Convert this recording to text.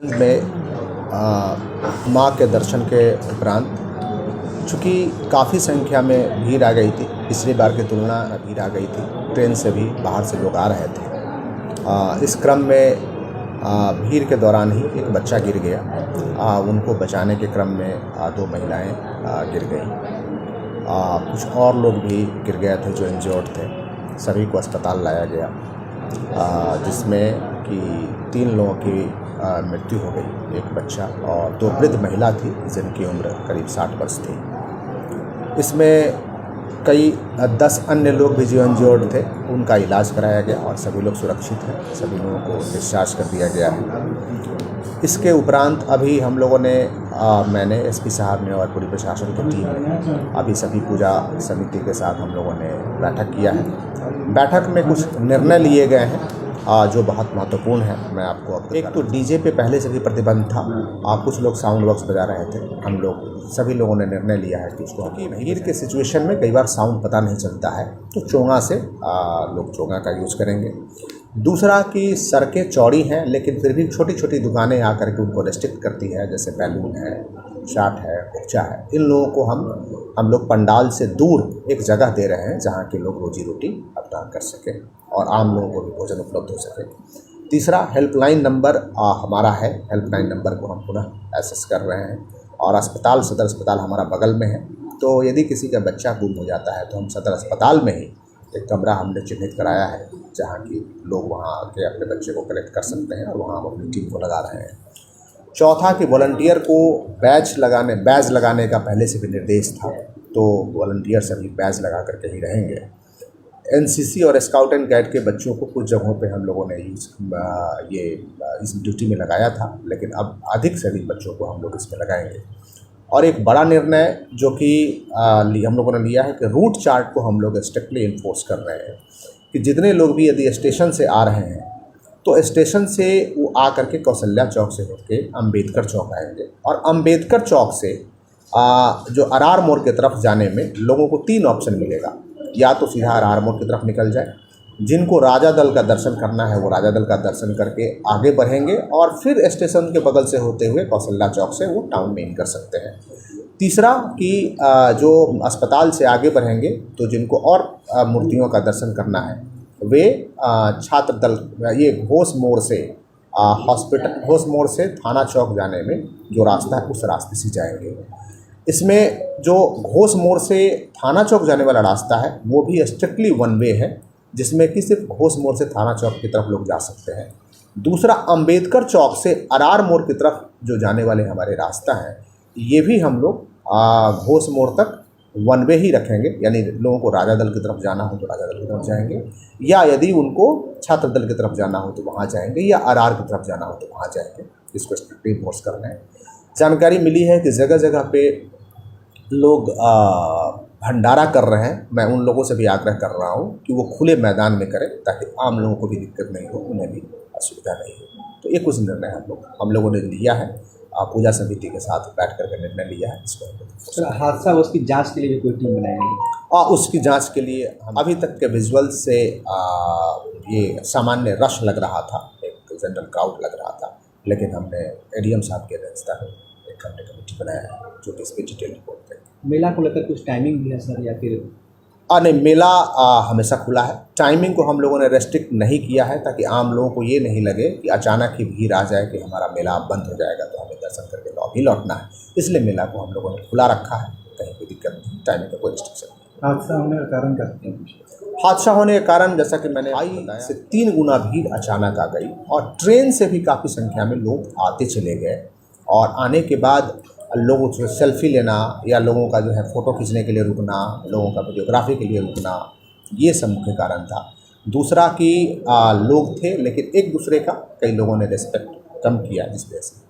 में माँ के दर्शन के उपरांत चूँकि काफ़ी संख्या में भीड़ आ गई थी, पिछली बार की तुलना भीड़ आ गई थी। ट्रेन से भी बाहर से लोग आ रहे थे। इस क्रम में भीड़ के दौरान ही एक बच्चा गिर गया। उनको बचाने के क्रम में दो महिलाएं गिर गईं। कुछ और लोग भी गिर गए थे जो इंजर्ड थे। सभी को अस्पताल लाया गया, जिसमें कि 3 लोगों की मृत्यु हो गई, एक बच्चा और 2 वृद्ध महिला थी जिनकी उम्र करीब 60 वर्ष थी। इसमें कई 10 अन्य लोग भी जो इंजर्ड थे उनका इलाज कराया गया और सभी लोग सुरक्षित हैं। सभी लोगों को डिस्चार्ज कर दिया गया है। इसके उपरांत अभी हम लोगों ने मैंने एसपी साहब ने और पूरी प्रशासन की टीम ने अभी सभी पूजा समिति के साथ हम लोगों ने बैठक किया है। बैठक में कुछ निर्णय लिए गए हैं जो बहुत महत्वपूर्ण है। मैं आपको एक तो डीजे पे पहले से भी प्रतिबंध था। कुछ लोग साउंड बॉक्स बजा रहे थे। हम लोग सभी लोगों ने निर्णय लिया है कि उसको भीड़ के सिचुएशन में कई बार साउंड पता नहीं चलता है तो चोंगा से लोग चोंगा का यूज़ करेंगे। दूसरा कि सड़कें चौड़ी हैं लेकिन फिर भी छोटी छोटी दुकानें आकर के उनको रेस्ट्रिक्ट करती है, जैसे बैलून है, चाट है, कुच्चा है। इन लोगों को हम लोग पंडाल से दूर एक जगह दे रहे हैं जहाँ के लोग रोजी रोटी अपना कर सकें और आम लोगों को भी भोजन उपलब्ध हो सके। तीसरा, हेल्पलाइन नंबर हमारा है। हेल्पलाइन नंबर को हम पुनः एक्सेस कर रहे हैं और अस्पताल, सदर अस्पताल हमारा बगल में है, तो यदि किसी का बच्चा गुम हो जाता है तो हम सदर अस्पताल में ही एक कमरा हमने चिन्हित कराया है जहाँ की लोग वहाँ आके अपने बच्चे को कलेक्ट कर सकते हैं और वहाँ हम अपनी टीम को लगा रहे हैं। चौथा कि वॉलंटियर को बैज लगाने का पहले से भी निर्देश था, तो वॉलंटियर सभी बैज लगा करके ही रहेंगे। एनसीसी और स्काउट एंड गाइड के बच्चों को कुछ जगहों पे हम लोगों ने इस ड्यूटी में लगाया था, लेकिन अब अधिक से अधिक बच्चों को हम लोग इसमें लगाएंगे। और एक बड़ा निर्णय जो कि हम लोगों ने लिया है कि रूट चार्ट को हम लोग स्ट्रिक्टली इन्फोर्स कर रहे हैं कि जितने लोग भी यदि स्टेशन से आ रहे हैं तो स्टेशन से वो आ करके कौशल्या चौक से होके अम्बेडकर चौक आएंगे और अम्बेडकर चौक से जो आर मोड़ की तरफ जाने में लोगों को 3 ऑप्शन मिलेगा। या तो सीधा आर मोड़ की तरफ निकल जाए, जिनको राजा दल का दर्शन करना है वो राजा दल का दर्शन करके आगे बढ़ेंगे और फिर स्टेशन के बगल से होते हुए कौशल्या चौक से वो टाउन में इन कर सकते हैं। तीसरा कि जो अस्पताल से आगे बढ़ेंगे तो जिनको और मूर्तियों का दर्शन करना है वे छात्र दल ये घोष मोड़ से थाना चौक जाने में जो रास्ता है उस रास्ते से जाएंगे। इसमें जो घोष मोड़ से थाना चौक जाने वाला रास्ता है वो भी स्ट्रिक्टली 1 वे है, जिसमें कि सिर्फ घोष मोड़ से थाना चौक की तरफ लोग जा सकते हैं। दूसरा, अम्बेडकर चौक से आर मोड़ की तरफ जो जाने वाले हमारे रास्ता हैं ये भी हम लोग घोष मोड़ तक 1 वे ही रखेंगे, यानी लोगों को राजा दल की तरफ जाना हो तो राजा दल की तरफ जाएंगे, या यदि उनको छात्र दल की तरफ जाना हो तो वहाँ जाएंगे, या आर की तरफ जाना हो तो वहाँ जाएंगे। इसको स्ट्रिक्टली इन्फोर्स करना है। जानकारी मिली है कि जगह जगह पे लोग भंडारा कर रहे हैं। मैं उन लोगों से भी आग्रह कर रहा हूँ कि वो खुले मैदान में करें ताकि आम लोगों को भी दिक्कत नहीं हो, उन्हें भी असुविधा नहीं हो। तो ये कुछ निर्णय हम लोगों ने लिया है, पूजा समिति के साथ बैठ करके निर्णय लिया है। इसको हादसा उसकी जांच के लिए भी कोई टीम बनाएंगे? उसकी जांच के लिए हम अभी तक के विजुअल से ये सामान्य रश लग रहा था, एक जनरल क्राउड लग रहा था, लेकिन हमने एडीएम साहब के अध्यक्षता में एक कमेटी बनाया है जो कि इस पर डिटेल रिपोर्ट देगी। मेला को लेकर कुछ टाइमिंग भी है सर, या फिर नहीं, मेला हमेशा खुला है। टाइमिंग को हम लोगों ने रेस्ट्रिक्ट नहीं किया है ताकि आम लोगों को ये नहीं लगे कि अचानक ही भीड़ आ जाए कि हमारा मेला बंद हो जाएगा तो हमें दर्शन करके भी लौटना है। इसलिए मेला को हम लोगों ने खुला रखा है, कहीं कोई दिक्कत नहीं, टाइमिंग का कोई रिस्ट्रिक्शन नहीं। हादसा होने का कारण करते हैं? हादसा होने का कारण जैसा कि मैंने बताया से 3 गुना भीड़ अचानक आ गई और ट्रेन से भी काफ़ी संख्या में लोग आते चले गए और आने के बाद लोगों से सेल्फी लेना या लोगों का जो है फ़ोटो खींचने के लिए रुकना, लोगों का वीडियोग्राफी के लिए रुकना, ये सब मुख्य कारण था। दूसरा कि लोग थे लेकिन एक दूसरे का कई लोगों ने रिस्पेक्ट कम किया, जिस वजह से